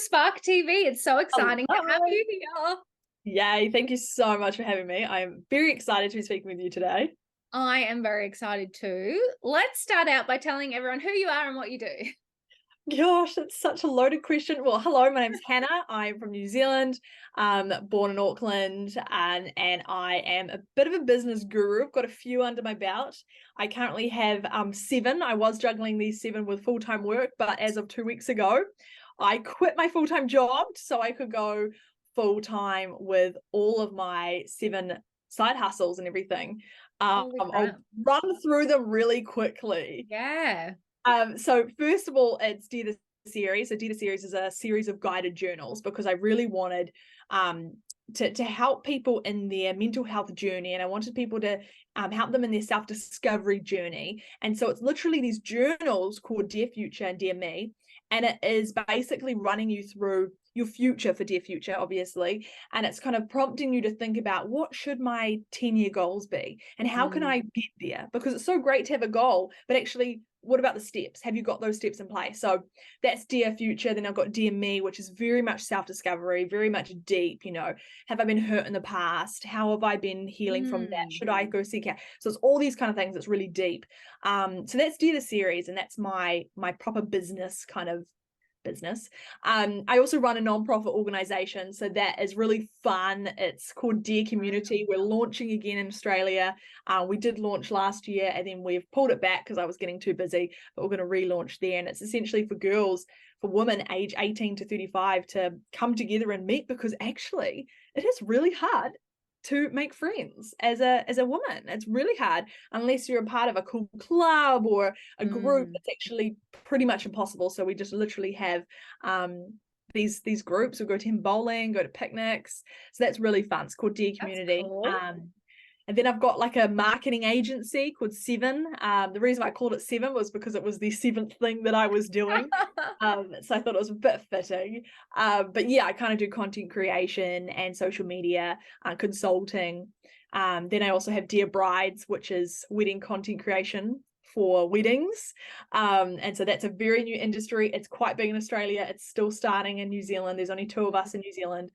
Spark TV. It's so exciting to have Hello. you here. Yay, thank you so much for having me. I am very excited to be speaking with you today. I am very excited too. Let's start out by telling everyone who you are and what you do. Gosh, that's such a loaded question. Well, hello, my name's Hannah. I'm from New Zealand, born in Auckland, and I am a bit of a business guru. I've got a few under my belt. I currently have 7. I was juggling these 7 with full-time work, but as of 2 weeks ago, I quit my full-time job so I could go full-time with all of my 7 side hustles and everything. Holy I'll crap. run through them really quickly. Yeah. So first of all, it's Dear the Series. So Dear the Series is a series of guided journals because I really wanted to help people in their mental health journey, and I wanted people to help them in their self-discovery journey. And so it's literally these journals called Dear Future and Dear Me, and it is basically running you through your future for Dear Future, obviously, and it's kind of prompting you to think about what should my 10-year goals be and how can I get there, because it's so great to have a goal, but actually what about the steps? Have you got those steps in place? So that's Dear Future. Then I've got Dear Me, which is very much self-discovery, very much deep. Have I been hurt in the past? How have I been healing from that? Should I go seek help? So it's all these kind of things. It's really deep. So that's Dear the Series, and that's my proper business kind of business. I also run a non-profit organization, so that is really fun. It's called Dear Community. We're launching again in Australia. We did launch last year and then we've pulled it back because I was getting too busy, but we're going to relaunch there, and it's essentially for girls, for women age 18 to 35 to come together and meet, because actually it is really hard to make friends as a woman. It's really hard unless you're a part of a cool club or a group. It's actually pretty much impossible. So we just literally have these groups. We go to bowling, go to picnics. So that's really fun. It's called Dear That's Community. cool. And then I've got like a marketing agency called 7. The reason I called it 7 was because it was the 7th thing that I was doing. So I thought it was a bit fitting. But yeah, I kind of do content creation and social media consulting. Then I also have Dear Brides, which is wedding content creation for weddings. And so that's a very new industry. It's quite big in Australia. It's still starting in New Zealand. There's only 2 of us in New Zealand.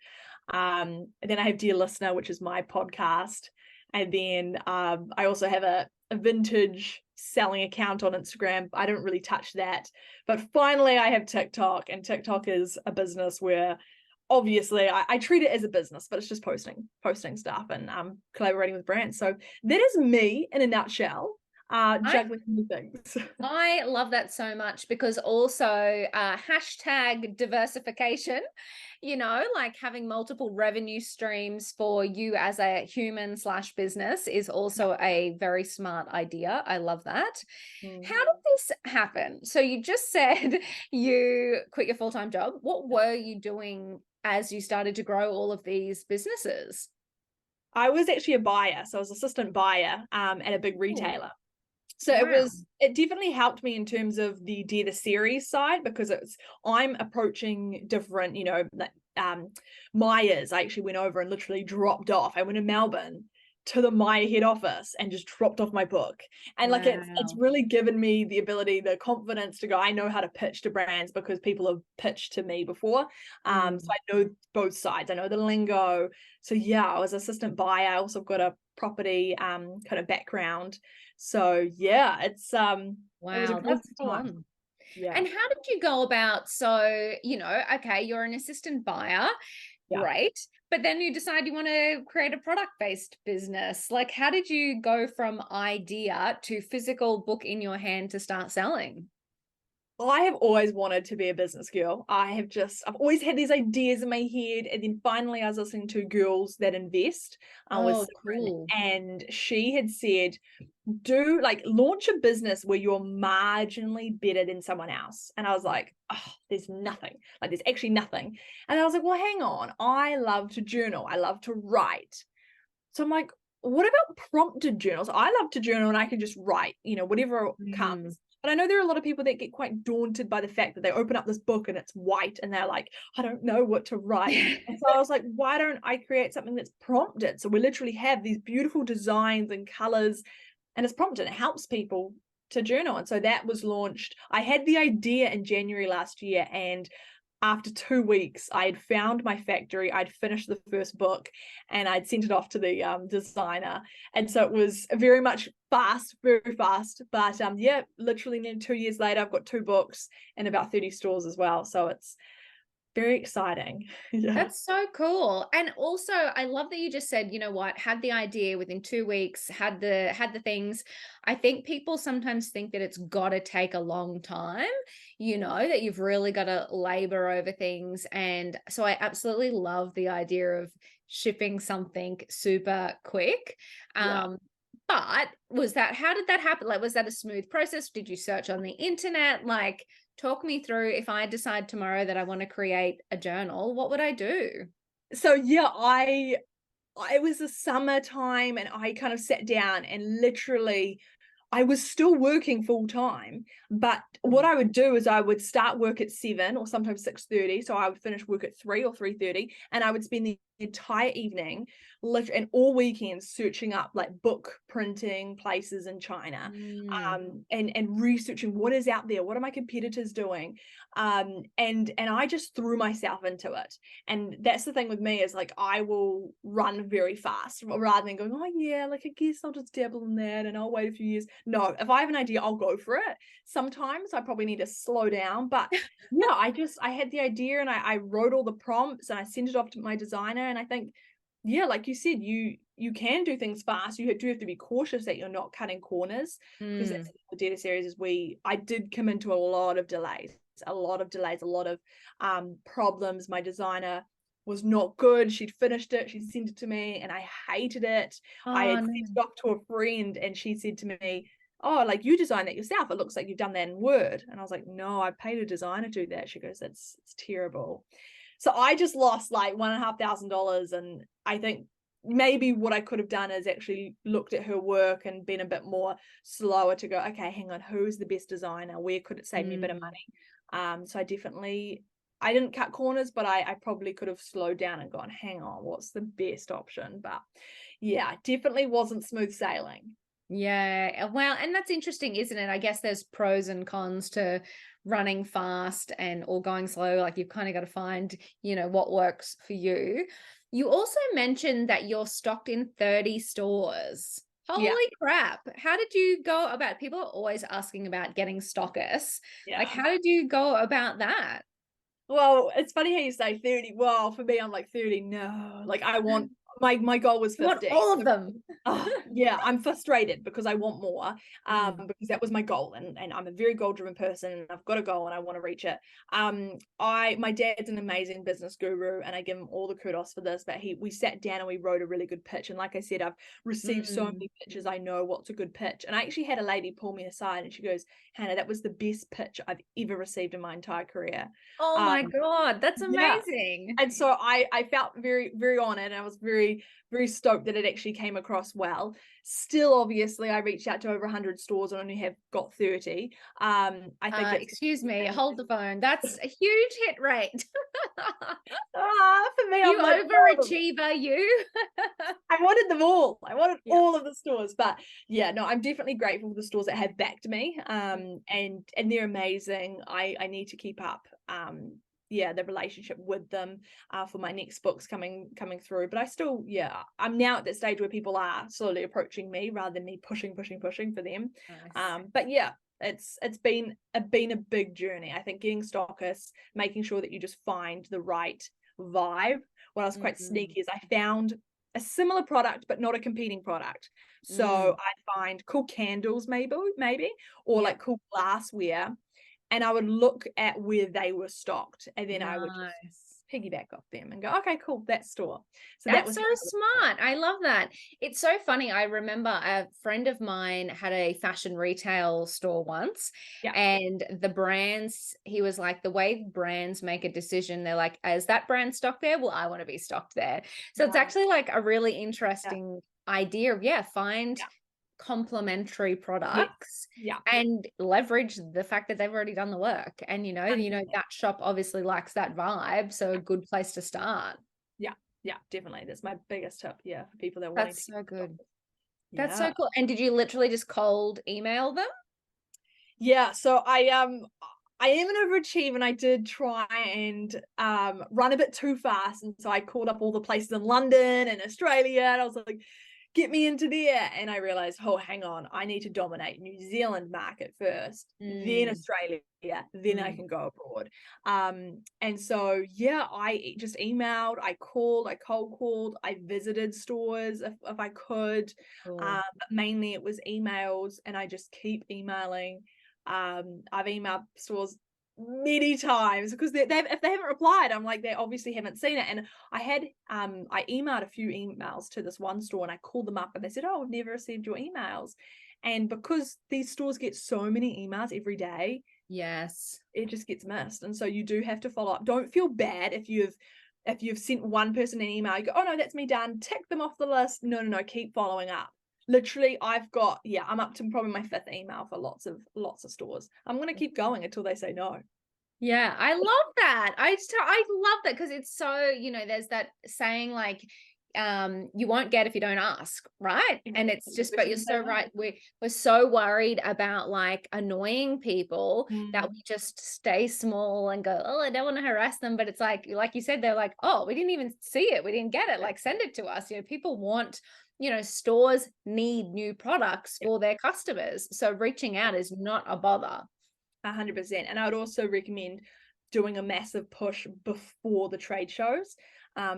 And then I have Dear Listener, which is my podcast. And then I also have a vintage selling account on Instagram. I don't really touch that. But finally, I have TikTok, and TikTok is a business where obviously I treat it as a business, but it's just posting stuff and collaborating with brands. So that is me in a nutshell, juggling new things. I love that so much, because also hashtag diversification, like having multiple revenue streams for you as a human / business is also a very smart idea. I love that. How did this happen? So you just said you quit your full-time job. What were you doing as you started to grow all of these businesses? I was actually a buyer. So I was assistant buyer at a big retailer. So Wow. it definitely helped me in terms of the Dear the Series side, because I'm approaching different, Myers. I actually went over and literally dropped off. I went to Melbourne to the Myer head office and just dropped off my book. And like it's really given me the ability, the confidence to go, I know how to pitch to brands because people have pitched to me before. So I know both sides. I know the lingo. So yeah, I was assistant buyer. I also got a property kind of background. So yeah, it's it was a Wow, crazy that's time. fun. Yeah. And how did you go about, so, okay, you're an assistant buyer, Yeah. great, but then you decide you want to create a product-based business. Like, how did you go from idea to physical book in your hand to start selling? I have always wanted to be a business girl. I've always had these ideas in my head. And then finally I was listening to Girls That Invest with Oh, Simran, cool. and she had said, launch a business where you're marginally better than someone else. And I was like, oh, there's nothing. Like there's actually nothing. And I was like, well, hang on. I love to journal. I love to write. So I'm like, what about prompted journals? I love to journal and I can just write, whatever comes. But I know there are a lot of people that get quite daunted by the fact that they open up this book and it's white and they're like, I don't know what to write. And so I was like, why don't I create something that's prompted? So we literally have these beautiful designs and colors, and it's prompted. It helps people to journal. And so that was launched. I had the idea in January last year, and after 2 weeks, I had found my factory, I'd finished the first book, and I'd sent it off to the designer. And so it was very much fast, very fast. But yeah, literally nearly 2 years later, I've got 2 books and about 30 stores as well. So it's very exciting. Yeah. That's so cool. And also I love that you just said, you know what, had the idea within 2 weeks, had the things. I think people sometimes think that it's got to take a long time, that you've really got to labor over things. And so I absolutely love the idea of shipping something super quick. Yeah. But how did that happen? Like, was that a smooth process? Did you search on the internet? Like, talk me through, if I decide tomorrow that I want to create a journal, what would I do? So yeah, I was the summertime and I kind of sat down and literally I was still working full time, but what Mm. I would do is I would start work at 7 or sometimes 6:30. So I would finish work at 3 or 3:30, and I would spend the entire evening and all weekends searching up like book printing places in China, Mm. and researching what is out there, what are my competitors doing, and I just threw myself into it. And that's the thing with me, is like I will run very fast rather than going, oh yeah, like I guess I'll just dabble in that and I'll wait a few years. No, if I have an idea, I'll go for it. Sometimes I probably need to slow down, but yeah, I had the idea and I wrote all the prompts and I sent it off to my designer. And I think, yeah, like you said, you can do things fast. You do have to be cautious that you're not cutting corners, because that's Mm. the data series is I did come into a lot of delays, a lot of delays, a lot of problems. My designer was not good. She'd finished it, she'd sent it to me, and I hated it. I Oh had sent no. it off to a friend, and she said to me, oh, like you designed that yourself. It looks like you've done that in Word. And I was like, no, I paid a designer to do that. She goes, it's terrible. So I just lost like $1,500. And I think maybe what I could have done is actually looked at her work and been a bit more slower to go, okay, hang on, who's the best designer? Where could it save me a bit of Mm. money? So I didn't cut corners, but I probably could have slowed down and gone, hang on, what's the best option? But yeah, definitely wasn't smooth sailing. Yeah. Well, and that's interesting, isn't it? I guess there's pros and cons to running fast and or going slow. Like, you've kind of got to find, what works for you. You also mentioned that you're stocked in 30 stores. Yeah, Holy crap. How did you go about People are always asking about getting stockists. Like, yeah. how did you go about that? Well, it's funny how you say 30. Well, for me, I'm like 30. No, like I want my goal was You want 50. all of them. Oh, yeah, I'm frustrated because I want more, Mm. because that was my goal, and I'm a very goal-driven person, and I've got a goal and I want to reach it. My dad's an amazing business guru, and I give him all the kudos for this, but we sat down and we wrote a really good pitch. And like I said, I've received so Mm. many pitches, I know what's a good pitch. And I actually had a lady pull me aside and she goes, Hannah, that was the best pitch I've ever received in my entire career. Oh Um, my God, that's yeah. amazing. And so I felt very, very honored, and I was very, very stoked that it actually came across well. Still, obviously, I reached out to over 100 stores and only have got 30. I think it's Excuse me, hold the phone. That's a huge hit rate. for me, You I'm like, oh, overachiever, you. I wanted them all. I wanted Yeah. all of the stores. But yeah, no, I'm definitely grateful for the stores that have backed me. And they're amazing. I need to keep up. Yeah, the relationship with them for my next books coming through. But I still, yeah, I'm now at that stage where people are slowly approaching me rather than me pushing for them. Nice. But yeah, it's been a big journey. I think getting stockists, making sure that you just find the right vibe. What I was quite Mm, sneaky is I found a similar product but not a competing product. So mm. I'd find cool candles, maybe, or Yep. like cool glassware, and I would look at where they were stocked, and then I would just Nice. piggyback off them and go, okay, cool, that store. So that That's was so how I got smart. I love that. It's so funny. I remember a friend of mine had a fashion retail store once, yeah, and the brands, he was like, the way brands make a decision, they're like, is that brand stocked there? Well, I want to be stocked there. So it's right, actually like a really yeah, interesting idea of, yeah, find yeah, complementary yes, products yeah, and leverage the fact that they've already done the work. And 100%. that shop obviously likes that vibe. So a good place to start. Yeah, yeah, definitely. That's my biggest tip. Yeah, for people that are wanting to That's get so stock. good. That's Yeah. so cool. And did you literally just cold email them? Yeah, so I am an overachiever, and I did try and run a bit too fast. And so I called up all the places in London and Australia, and I was like, get me into there. And I realized, oh, hang on, I need to dominate New Zealand market first, then Mm, Australia, then I mm. can go abroad. And so, yeah, I just emailed, I called, I cold called, I visited stores if I could. Cool. But mainly it was emails, and I just keep emailing. I've emailed stores many times because if they haven't replied, I'm like, they obviously haven't seen it. And I emailed a few emails to this one store, and I called them up, and they said, oh, I've never received your emails. And because these stores get so many emails every day, Yes. it just gets missed. And so you do have to follow up. Don't feel bad if you've sent one person an email, you go, oh no, that's me done, tick them off the list. No, keep following up. Literally, I'm up to probably my 5th email for lots of stores. I'm going to keep going until they say no. Yeah, I love that. I love that because it's so, there's that saying like you won't get if you don't ask, right? And it's Exactly. just, but you're Question say so no. right. We're so worried about like annoying people that Mm, we just stay small and go, oh, I don't want to harass them. But it's like you said, they're like, oh, we didn't even see it. We didn't get it. yeah, Like send it to us. People want, stores need new products yeah, for their customers. So reaching out is not a bother. 100%. And I would also recommend doing a massive push before the trade shows,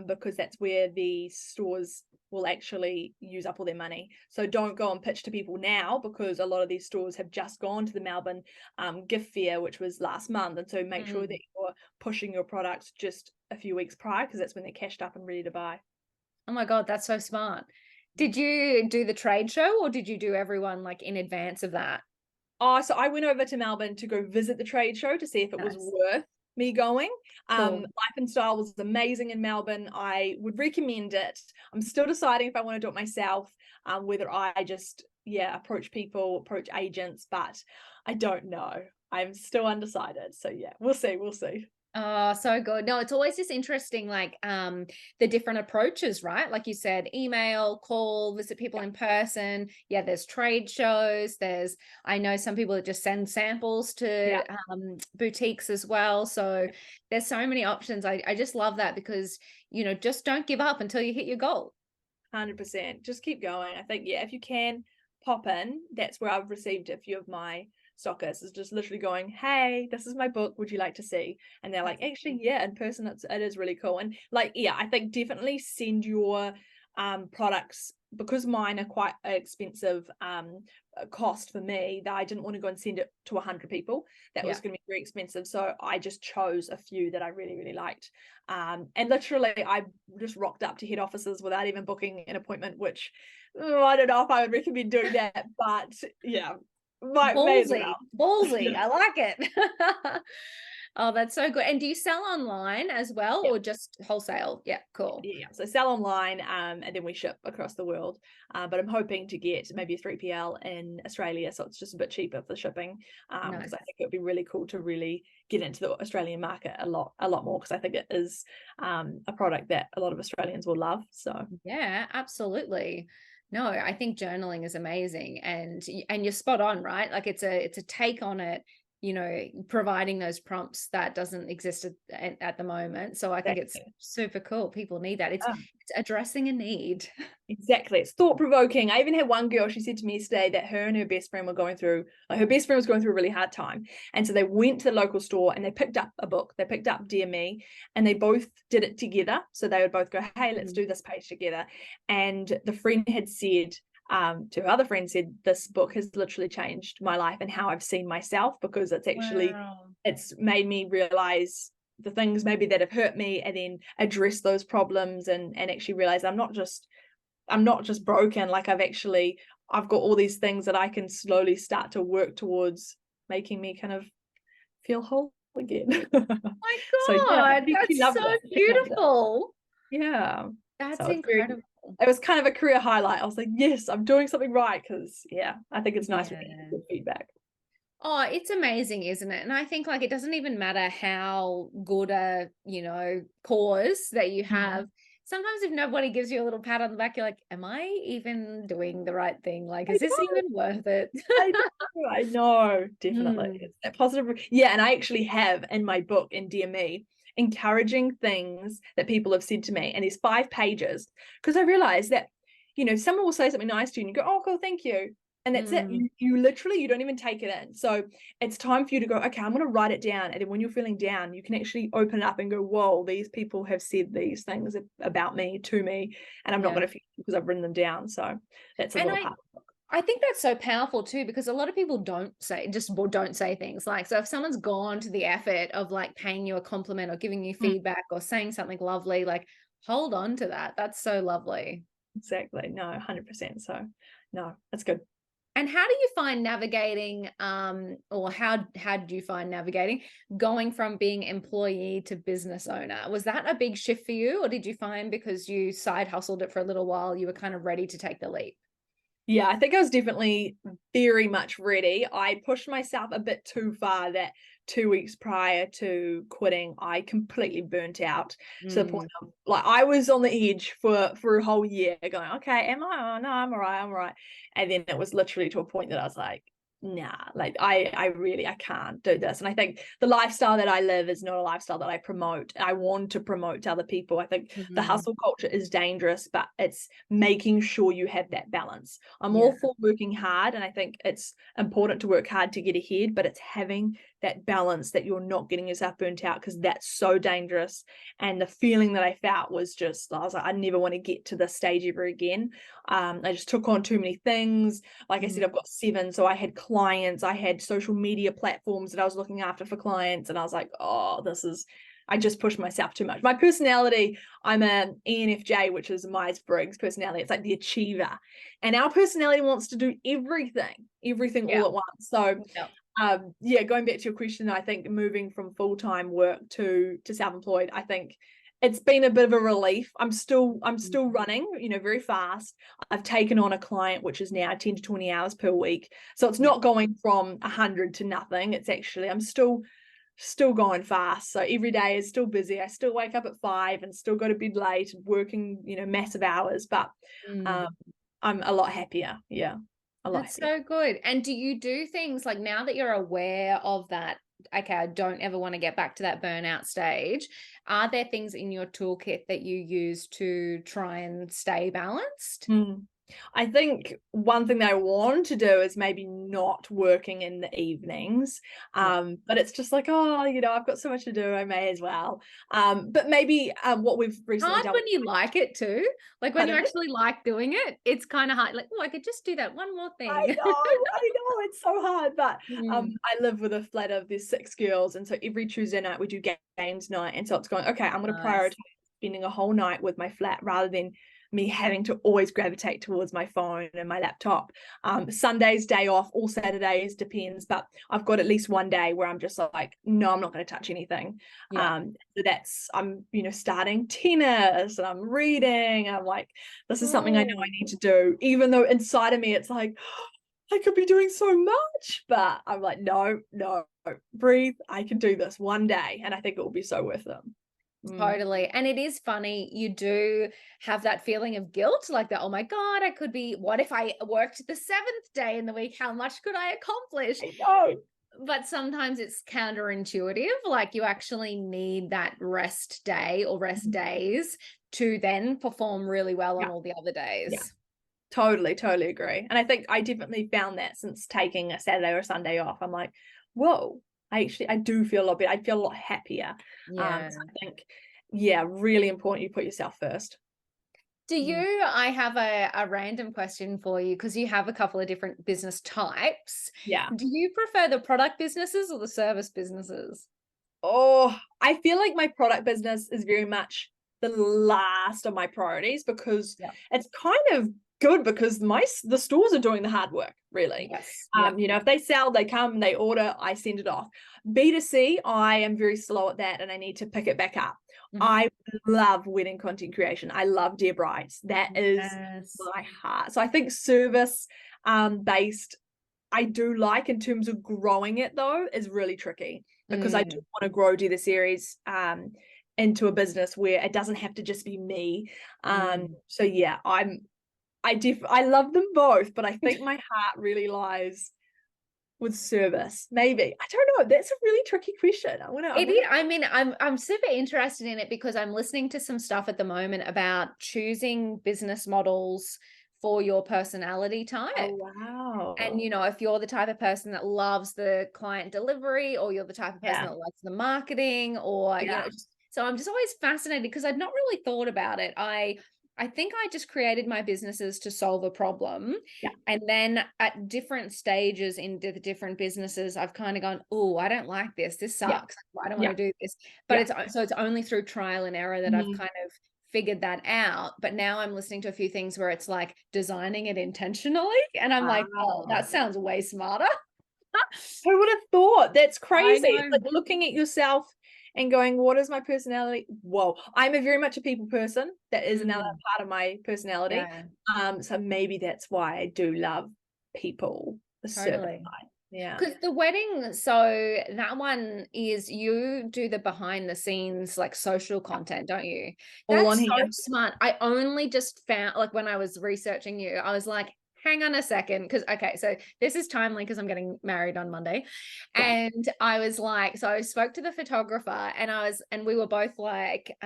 because that's where the stores will actually use up all their money. So don't go and pitch to people now, because a lot of these stores have just gone to the Melbourne gift fair, which was last month. And so make sure that Mm. you're pushing your products just a few weeks prior, because that's when they're cashed up and ready to buy. Oh my God, that's so smart. Did you do the trade show or did you do everyone like in advance of that? Oh, so I went over to Melbourne to go visit the trade show to see if it was Nice. worth me going. Cool. Life and Style was amazing in Melbourne. I would recommend it. I'm still deciding if I want to do it myself, whether I just, approach people, approach agents, but I don't know. I'm still undecided. So yeah, we'll see. We'll see. Oh, so good. No, it's always just interesting, like the different approaches, right? Like you said, email, call, visit people Yeah, in person. Yeah, there's trade shows. I know some people that just send samples yeah, to boutiques as well. So there's so many options. I just love that because, just don't give up until you hit your goal. 100%. Just keep going. I think, if you can pop in, that's where I've received a few of my stockers, is just literally going, hey, this is my book, would you like to see? And they're like, actually, yeah, in person it is really cool. And like, I think definitely send your products, because mine are quite expensive cost for me, that I didn't want to go and send it to 100 people. That was Yeah. going to be very expensive. So I just chose a few that I really, really liked. And literally, I just rocked up to head offices without even booking an appointment, which I don't know if I would recommend doing that, but yeah, may as Ballsy, well. ballsy. Yeah. I like it. Oh, that's so good. And do you sell online as well Yeah. or just wholesale? Yeah, cool. Yeah, so sell online, and then we ship across the world. But I'm hoping to get maybe a 3PL in Australia, so it's just a bit cheaper for shipping. Because I Nice. think it would be really cool to really get into the Australian market a lot more, because I think it is a product that a lot of Australians will love. So Yeah, absolutely. No, I think journaling is amazing and you're spot on, right? Like it's a take on it, providing those prompts that doesn't exist at the moment. So I think it's exactly. super cool. People need that. It's addressing a need. Exactly. It's thought provoking. I even had one girl, she said to me yesterday that her and her best friend were going through, like her best friend was going through a really hard time. And so they went to the local store and they picked up a book. They picked up Dear Me, and they both did it together. So they would both go, hey, let's Mhm. do this page together. And the friend had said, to her other friend, said, this book has literally changed my life and how I've seen myself, because Wow. it's made me realize the things maybe that have hurt me, and then address those problems, and actually realize I'm not just broken. Like I've got all these things that I can slowly start to work towards making me kind of feel whole again. My So yeah, God, she that's loved so it. She loved it. beautiful. Yeah. That's So incredible. it was kind of a career highlight. I was like, yes, I'm doing something right, because I think it's nice when you get Yeah. good feedback. Oh, it's amazing, isn't it? And I think like it doesn't even matter how good a, cause that you have. Mhm. sometimes if nobody gives you a little pat on the back, you're like, am I even doing the right thing? Like, I is this know, even worth it? I know, definitely. Mm, It's that positive. Yeah, and I actually have in my book in DME encouraging things that people have said to me, and there's 5 pages, because I realized that, someone will say something nice to you and you go, oh, cool, thank you. And that's it. mm, You literally, you don't even take it in. So it's time for you to go, okay, I'm going to write it down. And then when you're feeling down, you can actually open it up and go, whoa, these people have said these things about me to me, and I'm not yeah. going to feel because I've written them down. So that's a And little part. I think that's so powerful too, because a lot of people don't say things like, so if someone's gone to the effort of like paying you a compliment or giving you Mm, feedback or saying something lovely, like hold on to that. That's so lovely. exactly. No, 100%. So no, that's good. And how do you find navigating, or how did you find navigating going from being employee to business owner? Was that a big shift for you, or did you find because you side hustled it for a little while, you were kind of ready to take the leap? Yeah, I think I was definitely very much ready. I pushed myself a bit too far that 2 weeks prior to quitting, I completely burnt out to the point Mm, of like I was on the edge for a whole year going, okay, am I? Oh no, I'm all right, I'm all right. And then it was literally to a point that I was like, nah, like I can't do this. And I think the lifestyle that I live is not a lifestyle that I promote. I want to promote to other people. I think the mm, hustle culture is dangerous, but it's making sure you have that balance. I'm yeah. all for working hard, and I think it's important to work hard to get ahead, but it's having that balance that you're not getting yourself burnt out, because that's so dangerous. And the feeling that I felt was just, I was like, I never want to get to this stage ever again. I just took on too many things. Like I said, Mm, I've got 7, so I had clients, I had social media platforms that I was looking after for clients, and I was like, oh, I just pushed myself too much. My personality, I'm an ENFJ, which is Myers-Briggs personality. It's like the achiever. And our personality wants to do everything yeah. all at once. So Yeah. yeah, going back to your question, I think moving from full-time work to self-employed, I think it's been a bit of a relief. I'm still Mm, running, very fast. I've taken on a client which is now 10 to 20 hours per week. So it's yeah. not going from 100 to nothing. It's actually, I'm still going fast. So every day is still busy. I still wake up at 5 and still go to bed late, working, massive hours, but um Mm. I'm a lot happier. Yeah. A lot That's happier. so good. And do you do things like, now that you're aware of that, okay, I don't ever want to get back to that burnout stage, are there things in your toolkit that you use to try and stay balanced? Mm. I think one thing that I want to do is maybe not working in the evenings. Yeah. But it's just like, oh, I've got so much to do, I may as well. But maybe what we've recently Hard done when with you like it too. Like when you pardon me? actually like doing it, it's kind of hard. Like, oh, I could just do that one more I thing. know, it's so hard. But Mm, I live with a flat of there's 6 girls, and so every Tuesday night we do games night, and so it's going, okay, I'm going to nice. prioritize spending a whole night with my flat rather than me having to always gravitate towards my phone and my laptop. Sundays day off, all Saturdays depends, but I've got at least one day where I'm just like, no, I'm not going to touch anything. Yeah. So that's, I'm starting tennis and I'm reading. I'm like, this is something I know I Oh. need to do, even though inside of me it's like, I could be doing so much, but I'm like, no, breathe. I can do this one day, and I think it will be so worth it. Mm. Totally. And it is funny, you do have that feeling of guilt, like that, oh my God, what if I worked the 7th day in the week? How much could I accomplish? I know. But sometimes it's counterintuitive, like you actually need that rest day or rest days to then perform really well on Yeah, all the other yeah, days. totally agree. And I think I definitely found that since taking a Saturday or Sunday off, I'm like, whoa, I do feel a lot better. I feel a lot happier. Yeah. So I think, yeah, really important you put yourself first. Mm. I have a random question for you, because you have a couple of different business types. Yeah. Do you prefer the product businesses or the service businesses? Oh, I feel like my product business is very much the last of my priorities, because Yeah. it's kind of good because the stores are doing the hard work, really. Yes. Yeah. If they sell, they come, they order, I send it off. B2C, I am very slow at that and I need to pick it back up. Mhm. I love wedding content creation. I love Dear Brides. That is Yes. my heart. So I think service based, I do like, in terms of growing it though, is really tricky, because I do Mm, want to grow, do the series. into a business where it doesn't have to just be me. So yeah, I love them both, but I think my heart really lies with service. Maybe. I don't know. That's a really tricky question. It is. I mean, I'm super interested in it because I'm listening to some stuff at the moment about choosing business models for your personality type. Oh, wow. And, if you're the type of person that loves the client delivery, or you're the type of person Yeah. that likes the marketing, or, Yeah. so I'm just always fascinated because I'd not really thought about it. I think I just created my businesses to solve a problem. Yeah. And then at different stages in the different businesses, I've kind of gone, oh, I don't like this. This Yeah. sucks. I don't Yeah. want to do this. But Yeah. it's only through trial and error that I've kind of figured that out. But now I'm listening to a few things where it's like designing it intentionally. And I'm like, oh, Wow. that sounds way smarter. Who would have thought? That's I crazy. It's know. like looking at yourself and going, what is my personality? Whoa, I'm a very much a people person. That is another part of my personality. Yeah. So maybe that's why I do love people, the service Totally. side. Yeah. Because the wedding, so that one is, you do the behind the scenes, like social content, don't you? All on That's so here. smart. I only just found, like when I was researching you, I was like, hang on a second. Because, okay, so this is timely because I'm getting married on Monday. Yeah. And I was like, so I spoke to the photographer and we were both like,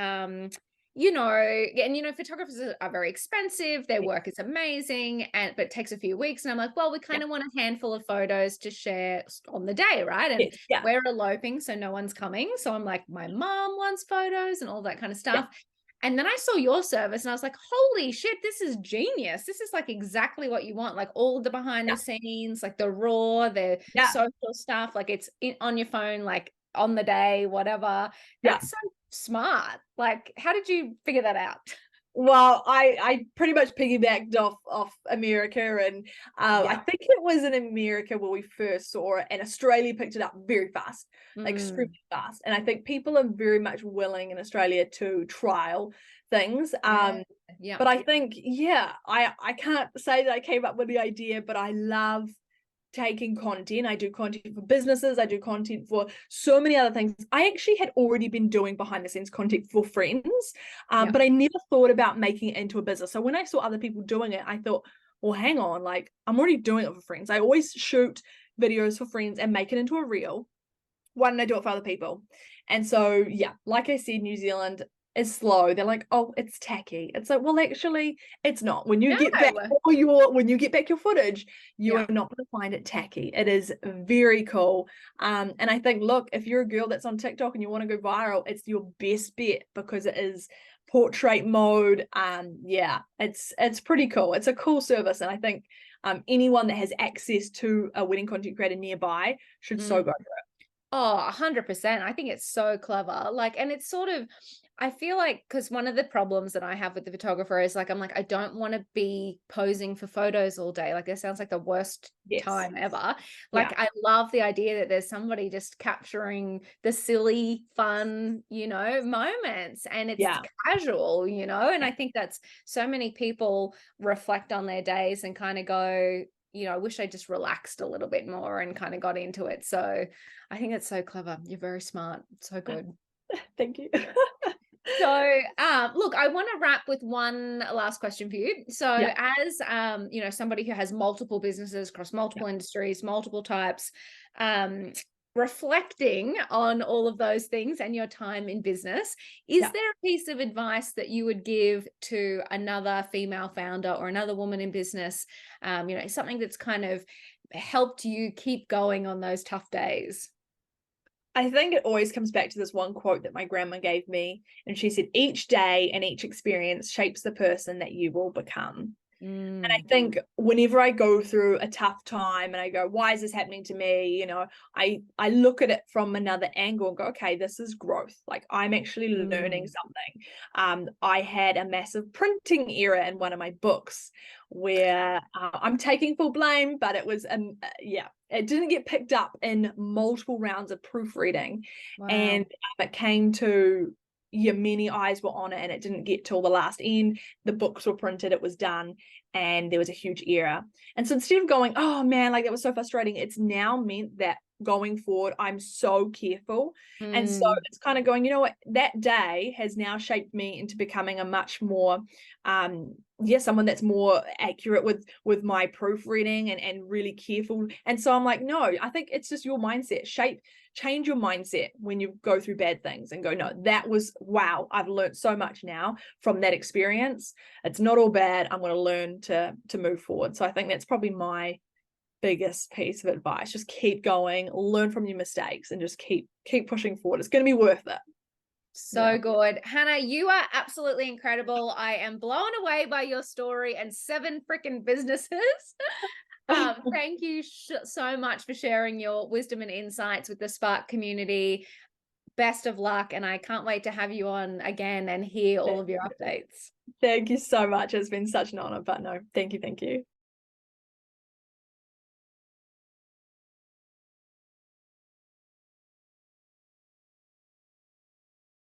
photographers are very expensive. Their work is amazing, but it takes a few weeks. And I'm like, well, we kind of want a handful of photos to share on the day, right? And Yes. Yeah. we're eloping, so no one's coming. So I'm like, my mom wants photos and all that kind of stuff. Yeah. And then I saw your service and I was like, holy shit, this is genius. This is like exactly what you want. Like all the behind the scenes, like the raw, the social stuff, like it's on your phone, like on the day, whatever. That's so smart. Like, how did you figure that out? Well, I pretty much piggybacked off America, and I think it was in America where we first saw it, and Australia picked it up very fast, like extremely fast. And I think people are very much willing in Australia to trial things. But I think, I can't say that I came up with the idea, but I love taking content. I do content for businesses. I do content for so many other things. I actually had already been doing behind the scenes content for friends, but I never thought about making it into a business. So when I saw other people doing it, I thought, well, hang on, like I'm already doing it for friends. I always shoot videos for friends and make it into a reel. Why don't I do it for other people? And so, yeah, like I said, New Zealand is slow. They're like, oh, it's tacky. It's like, well, actually, it's not. When you get back your footage, you are not going to find it tacky. It is very cool. And I think, look, if you're a girl that's on TikTok and you want to go viral, it's your best bet because it is portrait mode. It's pretty cool. It's a cool service, and I think anyone that has access to a wedding content creator nearby should so go for it. Oh, 100%. I think it's so clever. Like, and it's sort of, I feel like, because one of the problems that I have with the photographer is like, I'm like, I don't want to be posing for photos all day. Like, it sounds like the worst time ever. Like, I love the idea that there's somebody just capturing the silly, fun, moments, and it's casual, and I think that's so many people reflect on their days and kind of go, I wish I just relaxed a little bit more and kind of got into it. So I think it's so clever. You're very smart. So good. Thank you. So, look, I want to wrap with one last question for you. So as, somebody who has multiple businesses across multiple industries, multiple types, reflecting on all of those things and your time in business, is there a piece of advice that you would give to another female founder or another woman in business, something that's kind of helped you keep going on those tough days? I think it always comes back to this one quote that my grandma gave me, and she said, each day and each experience shapes the person that you will become. And I think whenever I go through a tough time and I go, why is this happening to me? I look at it from another angle and go, okay, this is growth. Like I'm actually learning something. I had a massive printing error in one of my books where I'm taking full blame, but it was, it didn't get picked up in multiple rounds of proofreading. Wow. And it came to, many eyes were on it, and it didn't get till the last end. The books were printed, it was done, and there was a huge error. And so instead of going, oh man, like that was so frustrating, it's now meant that going forward, I'm so careful. And so Mm. it's kind of going, you know what, that day has now shaped me into becoming a much more someone that's more accurate with my proofreading and really careful. And so I'm like, no, I think it's just your mindset. Change your mindset when you go through bad things and go, no, that was, wow, I've learned so much now from that experience. It's not all bad. I'm going to learn to move forward. So I think that's probably my biggest piece of advice. Just keep going, learn from your mistakes, and just keep pushing forward. It's going to be worth it. So good. Hannah, you are absolutely incredible. I am blown away by your story and 7 freaking businesses. Thank you so much for sharing your wisdom and insights with the Spark community. Best of luck, and I can't wait to have you on again and hear all of your updates. Thank you so much. It's been such an honor, but no, thank you.